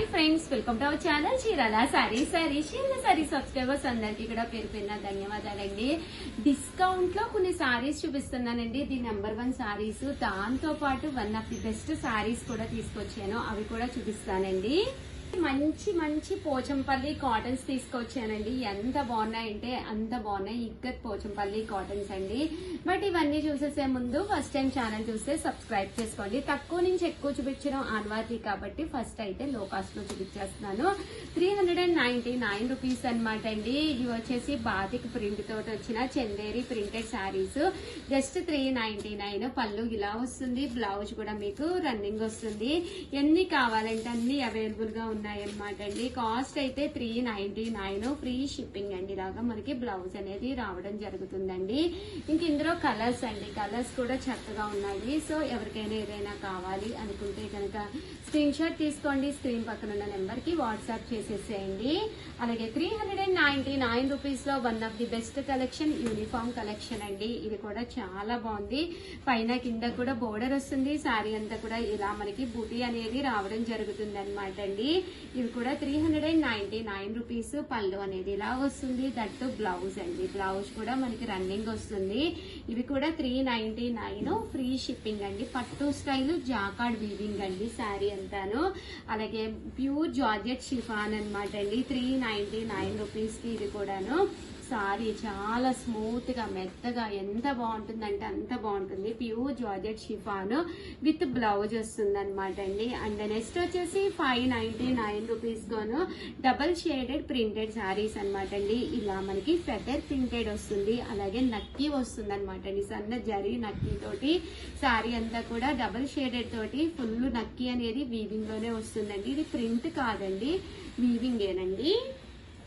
Hi friends, welcome to our channel Chirala saris. Chirala sorry subscribers అందరికి కూడా పేరు పేరున ధన్యవాదాలండి. డిస్కౌంట్ లో కొన్ని సారీస్ చూపిస్తున్నానండి. ఇది నెంబర్ 1 సారీస్, దాంతో పాటు one of the best saris కూడా తీసుకొచ్చాను, అవి కూడా చూపిస్తానండి. మంచి మంచి పోచంపల్లి కాటన్స్ తీసుకొచ్చానండి. ఎంత బాగున్నాయంటే అంత బాగున్నాయి. ఇక్కత్ పోచంపల్లి కాటన్స్ అండి. బట్ ఇవన్నీ చూసేసే ముందు ఫస్ట్ టైం ఛానల్ చూస్తే సబ్స్క్రైబ్ చేసుకోండి. తక్కువ నుంచి ఎక్కువ చూపించడం ఆన్వాతి కాబట్టి ఫస్ట్ అయితే లో కాస్ట్ లో చూపించేస్తున్నాను. 399 రూపీస్ అనమాట అండి. ఇవి వచ్చేసి బాతిక్ ప్రింట్ తోటి వచ్చిన చందేరి ప్రింటెడ్ శారీస్. జస్ట్ 399. పళ్ళు ఇలా వస్తుంది, బ్లౌజ్ కూడా మీకు రన్నింగ్ వస్తుంది. ఎన్ని కావాలంటే అన్ని అవైలబుల్ గా ఉన్నాయన్నమాట అండి. కాస్ట్ అయితే 399, ఫ్రీ షిప్పింగ్ అండి. ఇలాగా మనకి బ్లౌజ్ అనేది రావడం జరుగుతుందండి. ఇంక ఇందులో కలర్స్ అండి, కలర్స్ కూడా చక్కగా ఉన్నాయి. సో ఎవరికైనా ఏదైనా కావాలి అనుకుంటే కనుక స్క్రీన్ షాట్ తీసుకోండి, స్క్రీన్ పక్కన ఉన్న నెంబర్ కి వాట్సాప్ చేసేసేయండి. అలాగే 399 రూపీస్ లో one of the best collection uniform collection అండి. ఇది కూడా చాలా బాగుంది. పైన కింద కూడా బోర్డర్ వస్తుంది. శారీ అంతా కూడా ఇలా మనకి బూటీ అనేది రావడం జరుగుతుంది అనమాట అండి. ఇవి కూడా 399 రూపీస్. పళ్ళు అనేది ఇలా వస్తుంది, దట్టు బ్లౌజ్ అండి. బ్లౌజ్ కూడా మనకి రన్నింగ్ వస్తుంది. ఇవి కూడా 399, ఫ్రీ షిప్పింగ్ అండి. పట్టు స్టైల్ జాకార్డ్ వీవింగ్ అండి శారీ అంతాను. అలాగే ప్యూర్ జార్జెట్ షిఫాన్ అనమాట అండి. 399 రూపీస్ కి ఇది కూడాను. సారీ చాలా స్మూత్ గా మెత్తగా ఎంత బాగుంటుందంటే అంత బాగుంటుంది. Pure georgette chiffon with blouse వస్తుంది అనమాట అండి. అండ్ నెక్స్ట్ వచ్చేసి 599 రూపీస్ గాను డబల్ షేడెడ్ ప్రింటెడ్ శారీస్ అనమాట అండి. ఇలా మనకి ఫెదర్ ప్రింటెడ్ వస్తుంది, అలాగే నక్కీ వస్తుంది అనమాట అండి. సన్న జరీ నక్కీ తోటి శారీ అంతా కూడా డబల్ షేడెడ్ తోటి ఫుల్ నక్కీ అనేది వీవింగ్ లోనే వస్తుందండి. ఇది ప్రింట్ కాదండి, వీవింగ్ ఏనండి.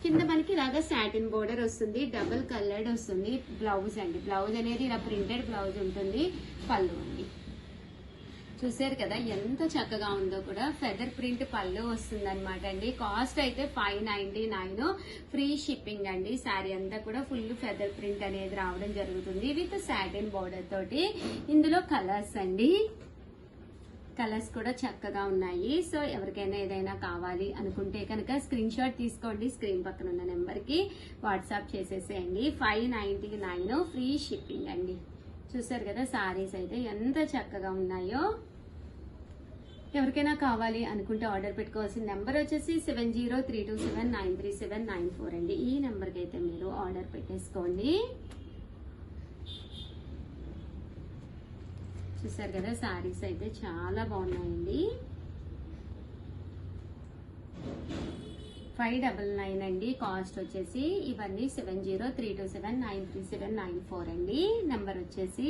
కింద మనకి ఇలాగా సాటిన్ బోర్డర్ వస్తుంది, డబుల్ కలర్డ్ వస్తుంది. బ్లౌజ్ అండి, బ్లౌజ్ అనేది ఇలా ప్రింటెడ్ బ్లౌజ్ ఉంటుంది. పళ్ళు అండి, చూసారు కదా ఎంత చక్కగా ఉందో కూడా. ఫెదర్ ప్రింట్ పళ్ళు వస్తుంది అనమాట అండి. కాస్ట్ అయితే 599, ఫ్రీ షిప్పింగ్ అండి. శారీ అంతా కూడా ఫుల్ ఫెదర్ ప్రింట్ అనేది రావడం జరుగుతుంది విత్ సాటిన్ బోర్డర్ తోటి. ఇందులో కలర్స్ అండి, కలర్స్ కూడా చక్కగా ఉన్నాయి. సో ఎవరికైనా ఏదైనా కావాలి అనుకుంటే కనుక స్క్రీన్ షాట్ తీసుకోండి, స్క్రీన్ పక్కన ఉన్న నెంబర్ కి వాట్సాప్ చేసేసేయండి. 599, ఫ్రీ షిప్పింగ్ అండి. చూసారు కదా సారీస్ అయితే ఎంత చక్కగా ఉన్నాయో. ఎవరికైనా కావాలి అనుకుంటే ఆర్డర్ పెట్టుకోవాల్సిన నెంబర్ వచ్చేసి 7032793794 అండి. ఈ నెంబర్కి అయితే మీరు ఆర్డర్ పెట్టేసుకోండి. చూసారు కదా సారీస్ అయితే చాలా బాగున్నాయండి. 599 అండి కాస్ట్ వచ్చేసి. ఇవన్నీ 7032793794 అండి నెంబర్ వచ్చేసి.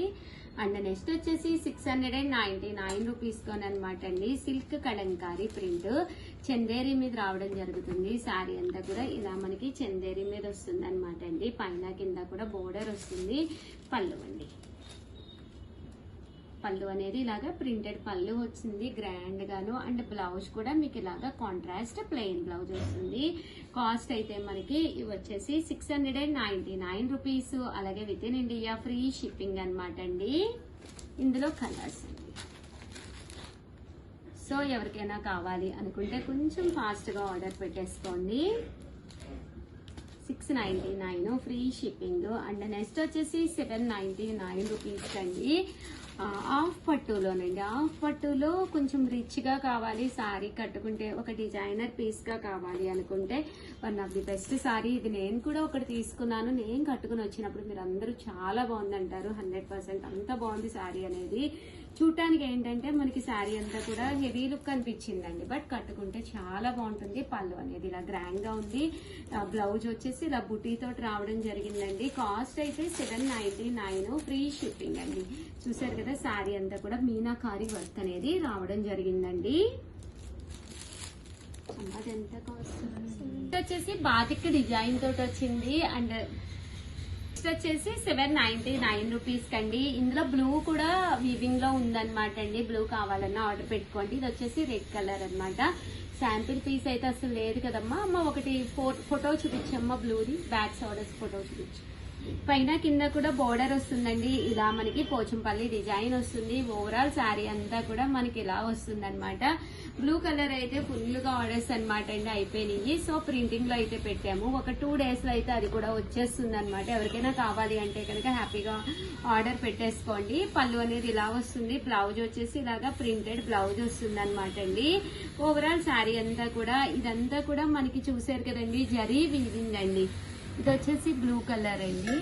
అండ్ నెక్స్ట్ వచ్చేసి 699 రూపీస్ అనమాట అండి. సిల్క్ కలంకారీ ప్రింట్ చందేరి మీద రావడం జరుగుతుంది. శారీ అంతా కూడా ఇలా మనకి చందేరి మీద వస్తుంది అనమాట అండి. పైన కింద కూడా బోర్డర్ వస్తుంది. పళ్ళు అండి, పళ్ళు అనేది ఇలాగా ప్రింటెడ్ పళ్ళు వచ్చింది గ్రాండ్ గాను. అండ్ బ్లౌజ్ కూడా మీకు ఇలాగా కాంట్రాస్ట్ ప్లెయిన్ బ్లౌజ్ వస్తుంది. కాస్ట్ అయితే మనకి ఇవి వచ్చేసి 699 రూపీస్. అలాగే with in India free shipping అనమాట అండి. ఇందులో కలర్స్ అండి. సో ఎవరికైనా కావాలి అనుకుంటే కొంచెం ఫాస్ట్ గా ఆర్డర్ పెట్టేసుకోండి. 699, ఫ్రీ షిప్పింగ్. అండ్ నెక్స్ట్ వచ్చేసి 799 రూపీస్ అండి. హాఫ్ పట్టులోనండి. హాఫ్ పట్టులో కొంచెం రిచ్ గా కావాలి, సారీ కట్టుకుంటే ఒక డిజైనర్ పీస్ గా కావాలి అనుకుంటే one of the best sorry. ఇది నేను కూడా ఒకటి తీసుకున్నాను. నేను కట్టుకుని వచ్చినప్పుడు మీరు అందరూ చాలా బాగుందంటారు. 100% అంత బాగుంది సారీ అనేది. చూడటానికి ఏంటంటే మనకి శారీ అంతా కూడా హెవీ లుక్ అనిపించిందండి, బట్ కట్టుకుంటే చాలా బాగుంటుంది. పళ్ళు అనేది ఇలా గ్రాండ్ గా ఉంది. బ్లౌజ్ వచ్చేసి ఇలా బుటీతో రావడం జరిగిందండి. కాస్ట్ అయితే 799, ఫ్రీ షిప్పింగ్ అండి. చూసారు కదా శారీ అంతా కూడా మీనాకారి వర్క్ అనేది రావడం జరిగిందండి. అది ఎంత కాస్ట్ వచ్చేసి బాతిక్ డిజైన్ తోటి వచ్చింది. అండ్ వచ్చేసి 799 రూపీస్ కండి. ఇందులో బ్లూ కూడా వీవింగ్ లో ఉందన్నమాట అండి. బ్లూ కావాలన్నా ఆర్డర్ పెట్టుకోండి. ఇది వచ్చేసి రెడ్ కలర్ అనమాట. శాంపిల్ పీస్ అయితే అసలు లేదు కదమ్మా. అమ్మ ఒకటి ఫోటో చూపించమ్మా, బ్లూది బ్యాక్ సైడ్ ఫోటో చూపించు. పైన కింద కూడా బోర్డర్ వస్తుందండి. ఇలా మనకి పోచంపల్లి డిజైన్ వస్తుంది. ఓవరాల్ శారీ అంతా కూడా మనకి ఇలా వస్తుంది అనమాట. బ్లూ కలర్ అయితే ఫుల్ గా ఆర్డర్స్ అనమాట అండి అయిపోయినాయి. సో ప్రింటింగ్ లో అయితే పెట్టాము. ఒక 2 days లో అయితే అది కూడా వచ్చేస్తుంది అనమాట. ఎవరికైనా కావాలి అంటే కనుక హ్యాపీగా ఆర్డర్ పెట్టేసుకోండి. పళ్ళు అనేది ఇలా వస్తుంది. బ్లౌజ్ వచ్చేసి ఇలాగా ప్రింటెడ్ బ్లౌజ్ వస్తుంది అనమాట అండి. ఓవరాల్ శారీ అంతా కూడా ఇదంతా కూడా మనకి చూసారు కదండి జరీ వీవింగ్ అండి. ఇది వచ్చేసి బ్లూ కలర్ అండి.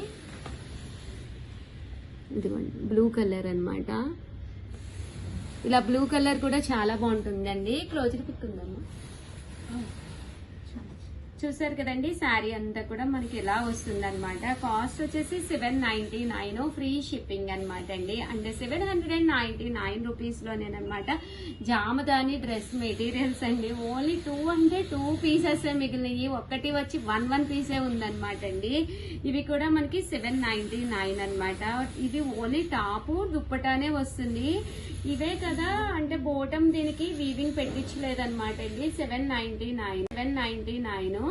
ఇదిగోండి బ్లూ కలర్ అన్నమాట. ఇలా బ్లూ కలర్ కూడా చాలా బాగుంటుందండి. క్లోజర్ పిక్ ఉందమ్మా. చూసారు కదండి శారీ అంతా కూడా మనకి ఎలా వస్తుంది అనమాట. కాస్ట్ వచ్చేసి 799 ఫ్రీ షిప్పింగ్ అనమాట అండి. అంటే 799 రూపీస్ లోనేనమాట. జామదాని డ్రెస్ మెటీరియల్స్ అండి. ఓన్లీ 202 పీసెస్ మిగిలినవి. ఒక్కటి వచ్చి 1 పీసే ఉందన్నమాట అండి. ఇవి కూడా మనకి 799 అనమాట. ఇది ఓన్లీ టాపు దుప్పటానే వస్తుంది. ఇవే కదా అంటే బోటం దీనికి వీవింగ్ పెట్టించలేదన్నమాట అండి. 799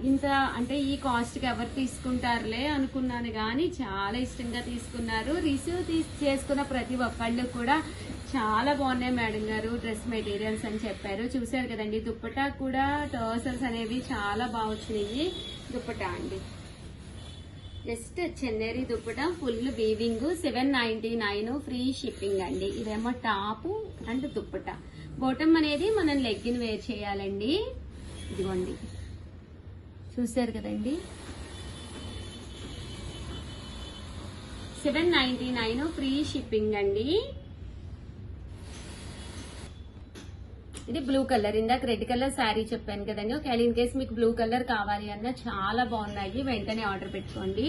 ఇంత అంటే ఈ కాస్ట్ కి ఎవరు తీసుకుంటారులే అనుకున్నాను కానీ చాలా ఇష్టంగా తీసుకున్నారు. రిసీవ్ చేసుకున్న ప్రతి ఒక్కళ్ళు కూడా చాలా బాగున్నాయి మేడం గారు డ్రెస్ మెటీరియల్స్ అని చెప్పారు. చూసారు కదండి దుప్పటా కూడా టర్సల్స్ అనేవి చాలా బాగా వచ్చినాయి. దుప్పటా అండి just Chanderi dupatta full weaving 799 free shipping అండి. ఇదేమో టాపు అండ్ దుప్పటా. బోటం అనేది మనం లెగ్గిన్ వేర్ చేయాలండి. ఇదిగోండి చూసారు కదండి 799 ఫ్రీ షిప్పింగ్ అండి. ఇది బ్లూ కలర్. ఇందాక రెడ్ కలర్ శారీ చెప్పాను కదండి. ఒకవేళ ఇన్ కేసు మీకు బ్లూ కలర్ కావాలి అన్నా చాలా బాగున్నాయి. వెంటనే ఆర్డర్ పెట్టుకోండి.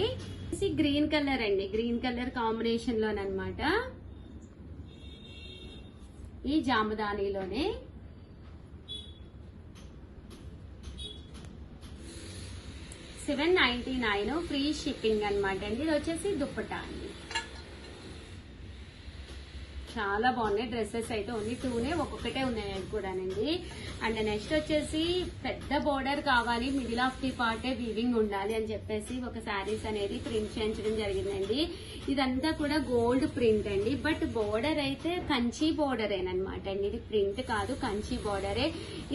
గ్రీన్ కలర్ అండి. గ్రీన్ కలర్ కాంబినేషన్ లోనమాట. ఈ జామదానిలోనే 799 ఫ్రీ షిప్పింగ్ అనమాట అండి. ఇది వచ్చేసి దుప్పటా అండి. చాలా బాగున్నాయి డ్రెస్సెస్ అయితే. ఓన్లీ 2నే ఒక్కొక్కటే ఉన్నాయి కూడానండి. అండ్ నెక్స్ట్ వచ్చేసి పెద్ద బోర్డర్ కావాలి, మిడిల్ ఆఫ్ ది పార్టే వీవింగ్ ఉండాలి అని చెప్పేసి ఒక శారీస్ అనేది ప్రింట్ చేయించడం జరిగిందండి. ఇదంతా కూడా గోల్డ్ ప్రింట్ అండి. బట్ బోర్డర్ అయితే కంచి బోర్డరేనమాట అండి. ఇది ప్రింట్ కాదు, కంచి బోర్డరే.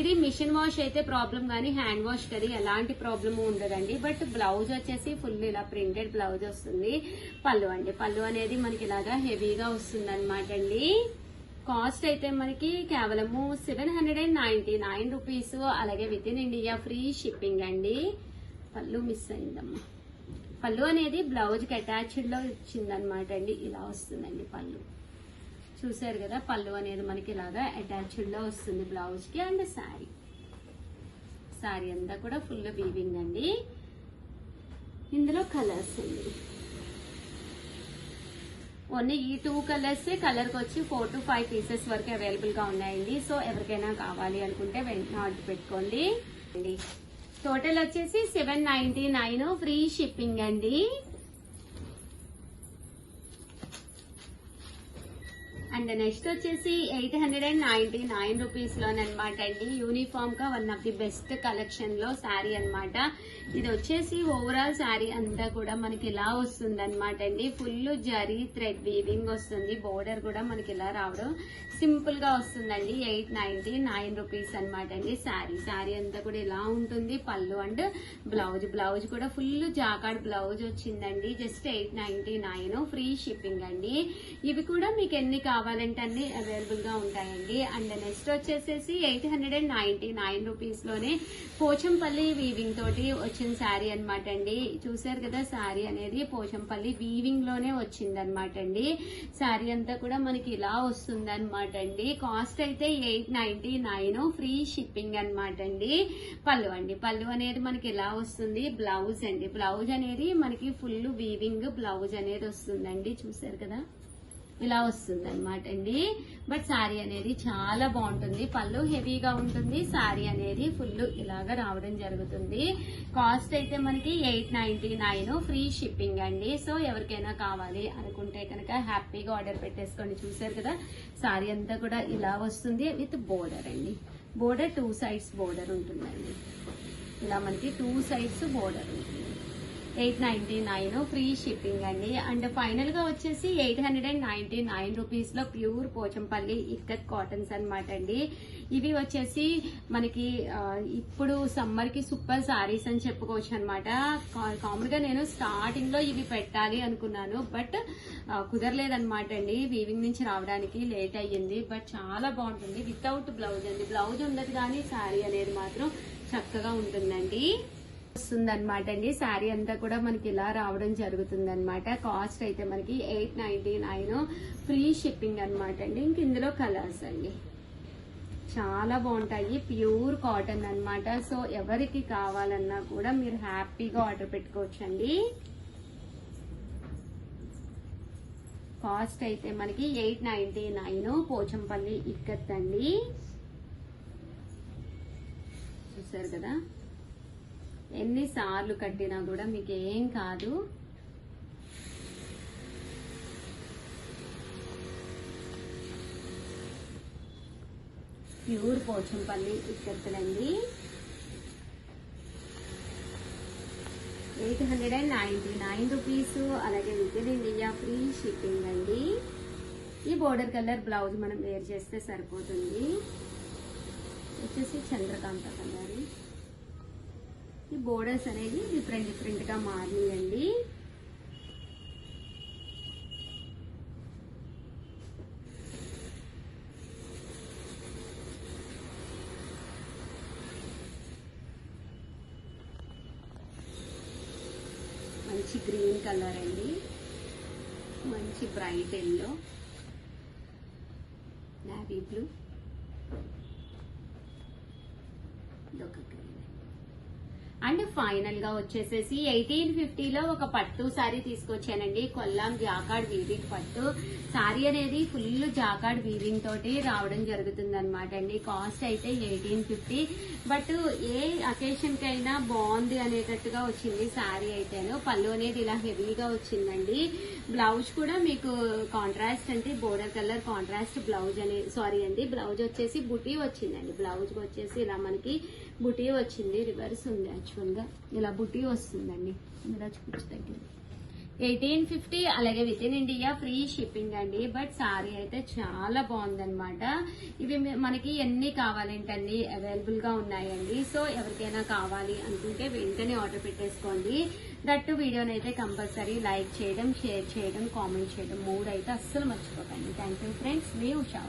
ఇది మిషన్ వాష్ అయితే ప్రాబ్లం కానీ హ్యాండ్ వాష్ కది ఎలాంటి ప్రాబ్లమ్ ఉండదండి. బట్ బ్లౌజ్ వచ్చేసి ఫుల్ ఇలా ప్రింటెడ్ బ్లౌజ్ వస్తుంది. పళ్ళు అండి. పళ్ళు అనేది మనకి ఇలాగా హెవీగా వస్తుంది అనమాట అండి. కాస్ట్ అయితే మనకి కేవలము 799 రూపీస్. అలాగే with in India free shipping అండి. పళ్ళు మిస్ అయిందమ్మా. పళ్ళు అనేది బ్లౌజ్ కి అటాచ్డ్ లో ఇచ్చిందనమాట అండి. ఇలా వస్తుందండి పళ్ళు. చూసారు కదా పళ్ళు అనేది మనకి ఇలాగా అటాచ్డ్ లో వస్తుంది బ్లౌజ్ కి. అండ్ శారీ అంతా కూడా ఫుల్ వీవింగ్ అండి. ఇందులో కలర్స్ అండి. ఓన్లీ ఈ 2 కలర్స్ కలర్ కి వచ్చి 4 to 5 పీసెస్ వరకు అవైలబుల్ గా ఉన్నాయండి. సో ఎవరికైనా కావాలి అనుకుంటే వెంటనే ఆర్డర్ పెట్టుకోండి. టోటల్ వచ్చేసి 799 ఫ్రీ షిప్పింగ్ అండి. అండ్ నెక్స్ట్ వచ్చేసి 899 రూపీస్ లోనమాట అండి. యూనిఫామ్ గా one of the best collection లో శారీ అనమాట. ఇది వచ్చేసి ఓవరాల్ శారీ అంతా కూడా మనకి ఇలా వస్తుంది అనమాట అండి. ఫుల్ జరీ థ్రెడ్ వీవింగ్ వస్తుంది. బోర్డర్ కూడా మనకి ఇలా రావడం సింపుల్ గా వస్తుందండి. 899 రూపీస్ అనమాట అండి. శారీ అంతా కూడా ఇలా ఉంటుంది. పళ్ళు అండ్ బ్లౌజ్ కూడా ఫుల్ జాకాడ్ బ్లౌజ్ వచ్చిందండి. జస్ట్ 899 ఫ్రీ షిప్పింగ్ అండి. ఇవి కూడా మీకు ఎన్ని కావాలంటే అన్ని అవైలబుల్ గా ఉంటాయండి. అండ్ నెక్స్ట్ వచ్చేసేసి 899 రూపీస్ లోనే పోచంపల్లి వీవింగ్ తోటి వచ్చిన శారీ అనమాట అండి. చూసారు కదా శారీ అనేది పోచంపల్లి వీవింగ్ లోనే వచ్చింది అనమాట అండి. శారీ అంతా కూడా మనకి ఇలా వస్తుంది అనమాట అండి. కాస్ట్ అయితే 899 ఫ్రీ షిప్పింగ్ అనమాట అండి. పళ్ళు అండి. పళ్ళు అనేది మనకి ఇలా వస్తుంది. బ్లౌజ్ అండి. బ్లౌజ్ అనేది మనకి ఫుల్ వీవింగ్ బ్లౌజ్ అనేది వస్తుందండి. చూసారు కదా ఇలా వస్తుంది అనమాట అండి. బట్ శారీ అనేది చాలా బాగుంటుంది. పళ్ళు హెవీగా ఉంటుంది. శారీ అనేది ఫుల్ ఇలాగా రావడం జరుగుతుంది. కాస్ట్ అయితే మనకి 899 ఫ్రీ షిప్పింగ్ అండి. సో ఎవరికైనా కావాలి అనుకుంటే కనుక హ్యాపీగా ఆర్డర్ పెట్టేసుకోండి. చూసారు కదా శారీ అంతా కూడా ఇలా వస్తుంది విత్ బోర్డర్ అండి. బోర్డర్ 2 sides బోర్డర్ ఉంటుందండి. ఇలా మనకి 2 sides బోర్డర్ ఉంటుంది. 899 ఫ్రీ షిప్పింగ్ అండి. అండ్ ఫైనల్ గా వచ్చేసి 899 రూపీస్ లో ప్యూర్ పోచంపల్లి ఇక్కత్ కాటన్స్ అనమాట అండి. ఇవి వచ్చేసి మనకి ఇప్పుడు సమ్మర్ కి సూపర్ సారీస్ అని చెప్పుకోవచ్చు అనమాట. కామన్ గా నేను స్టార్టింగ్ లో ఇవి పెట్టాలి అనుకున్నాను, బట్ కుదరలేదన్నమాట అండి. వీవింగ్ నుంచి రావడానికి లేట్ అయ్యింది. బట్ చాలా బాగుంటుంది వితౌట్ బ్లౌజ్ అండి. బ్లౌజ్ ఉండదు కానీ శారీ అనేది మాత్రం చక్కగా ఉంటుందండి. వస్తుందన్నమాట అండి. శారీ అంతా కూడా మనకి ఇలా రావడం జరుగుతుంది అనమాట. కాస్ట్ అయితే మనకి 899, ఫ్రీ షిప్పింగ్ అనమాట అండి. ఇంక ఇందులో కలర్స్ అండి చాలా బాగుంటాయి, ప్యూర్ కాటన్ అన్నమాట. సో ఎవరికి కావాలన్నా కూడా మీరు హ్యాపీగా ఆర్డర్ పెట్టుకోవచ్చండి. కాస్ట్ అయితే మనకి 899, పోచంపల్లి ఇక్కత్ అండి. చూసారు కదా, ఎన్నిసార్లు కట్టినా కూడా మీకు ఏం కాదు. ప్యూర్ పోచంపల్లి ఇక్కత్తులండి. 899 రూపీస్. అలాగే with in India free shipping అండి. ఈ బోర్డర్ కలర్ బ్లౌజ్ మనం వేర్ చేస్తే సరిపోతుంది. వచ్చేసి చంద్రకాంత కలర్. ఈ బోర్డర్స్ అనేది డిఫరెంట్ గా మారినాయండి. మంచి గ్రీన్ కలర్ అండి, మంచి బ్రైట్ ఎల్లో, నావీ బ్లూ, ఇదొక గ్రీన్. అండ్ ఫైనల్ గా వచ్చేసేసి 1850లో ఒక పట్టు శారీ తీసుకొచ్చానండి. కొల్లాం జాకాడ్ వీవింగ్ పట్టు శారీ అనేది ఫుల్ జాకాడ్ వీవింగ్ తోటి రావడం జరుగుతుంది అనమాట అండి. కాస్ట్ అయితే 1850. బట్ ఏ అకేషన్ కైనా బాగుంది అనేటట్టుగా వచ్చింది శారీ అయితేను. పళ్ళు అనేది ఇలా హెవీగా వచ్చిందండి. బ్లౌజ్ కూడా మీకు కాంట్రాస్ట్ అంటే బోర్డర్ కలర్ కాంట్రాస్ట్ బ్లౌజ్ అనేది బ్లౌజ్ వచ్చేసి బుటీ వచ్చిందండి. బ్లౌజ్ వచ్చేసి ఇలా మనకి బుటీ వచ్చింది, రివర్స్ ఉంది యాక్చువల్ గా. ఇలా బుటీ వస్తుందండి, ఇలా చూపించి తగ్గింది. 1850. అలాగే with in India free shipping అండి. బట్ సారీ అయితే చాలా బాగుందన్నమాట. ఇవి మనకి ఎన్ని కావాలంటండి అవైలబుల్ గా ఉన్నాయండి. సో ఎవరికైనా కావాలి అనుకుంటే వెంటనే ఆర్డర్ పెట్టేసుకోండి. దట్టు వీడియోని అయితే కంపల్సరీ లైక్ చేయడం, షేర్ చేయడం, కామెంట్ చేయడం 3 అయితే అస్సలు మర్చిపోకండి. Thank you friends, me Usha.